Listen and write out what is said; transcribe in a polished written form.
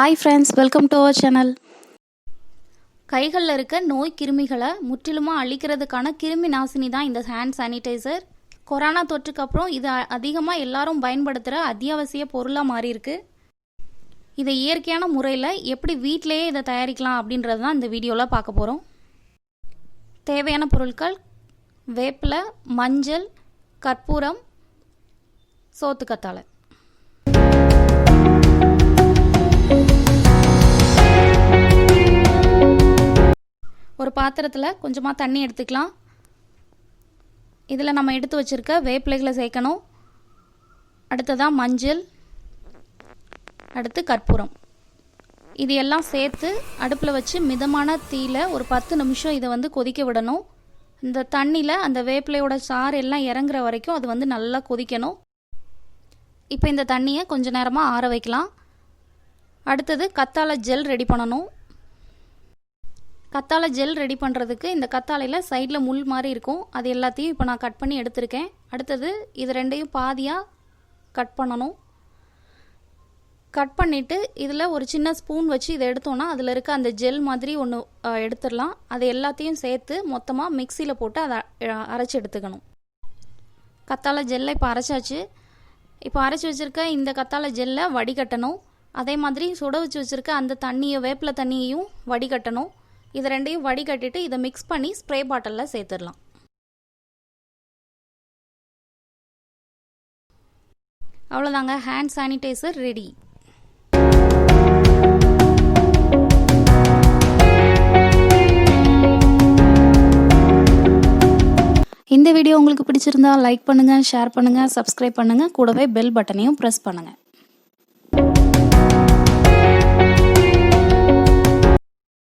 Hi friends, welcome to our channel. கைகளில் இருக்க நோய் கிருமிகளை முற்றிலுமாக அழிக்கிறதுக்கான கிருமி நாசினி தான் இந்த ஹேண்ட் சானிடைசர். கொரோனா தொற்றுக்கு அப்புறம் இது அதிகமாக எல்லாரும் பயன்படுத்துகிற அத்தியாவசிய பொருளாக மாறியிருக்கு. இதை இயற்கையான முறையில் எப்படி வீட்டிலேயே இதை தயாரிக்கலாம் அப்படின்றது தான் இந்த வீடியோவில் பார்க்க போகிறோம். தேவையான பொருட்கள்: வேப்பிலை, மஞ்சள், கற்பூரம், சோத்துக்கத்தாழை. ஒரு பாத்திரத்தில் கொஞ்சமாக தண்ணி எடுத்துக்கலாம். இதில் நம்ம எடுத்து வச்சுருக்க வேப்பிலைகளை சேர்க்கணும். அடுத்ததாக மஞ்சள், அடுத்து கற்பூரம். இது எல்லாம் சேர்த்து அடுப்பில் வச்சு மிதமான தீயில் ஒரு 10 நிமிஷம் இதை கொதிக்க விடணும். இந்த தண்ணியில் அந்த வேப்பிலையோட சாறு எல்லாம் இறங்குற வரைக்கும் அது நல்லா கொதிக்கணும். இப்போ இந்த தண்ணியை கொஞ்ச நேரமாக ஆற வைக்கலாம். அடுத்தது கத்தாழை ஜெல் ரெடி பண்ணணும். கத்தாழை ஜெல் ரெடி பண்ணுறதுக்கு இந்த கத்தாழையில் சைடில் முள் மாதிரி இருக்கும், அது எல்லாத்தையும் இப்போ நான் கட் பண்ணி எடுத்திருக்கேன். அடுத்தது இது ரெண்டையும் பாதியாக கட் பண்ணணும். கட் பண்ணிவிட்டு இதில் ஒரு சின்ன ஸ்பூன் வச்சு இதை எடுத்தோன்னா அதில் இருக்க அந்த ஜெல் மாதிரி ஒன்று எடுத்துடலாம். அது எல்லாத்தையும் சேர்த்து மொத்தமாக மிக்சியில் போட்டு அதை அரைச்சி எடுத்துக்கணும். கத்தாழை ஜெல்லை இப்போ அரைச்சாச்சு. இப்போ அரைச்சி வச்சுருக்க இந்த கத்தாழை ஜெல்லை வடிகட்டணும். அதே மாதிரி சுட வச்சு வச்சுருக்க அந்த தண்ணியை, வேப்பிலை தண்ணியையும் வடிகட்டணும். இது ரெண்டையும் வடிகட்டிட்டு இதை மிக்ஸ் பண்ணி ஸ்ப்ரே பாட்டிலில் சேர்த்துடலாம். அவ்வளோதாங்க, ஹேண்ட் சானிடைசர் ரெடி. இந்த வீடியோ உங்களுக்கு பிடிச்சிருந்தா லைக் பண்ணுங்கள், ஷேர் பண்ணுங்கள், சப்ஸ்கிரைப் பண்ணுங்கள், கூடவே பெல் பட்டனையும் ப்ரெஸ் பண்ணுங்கள்.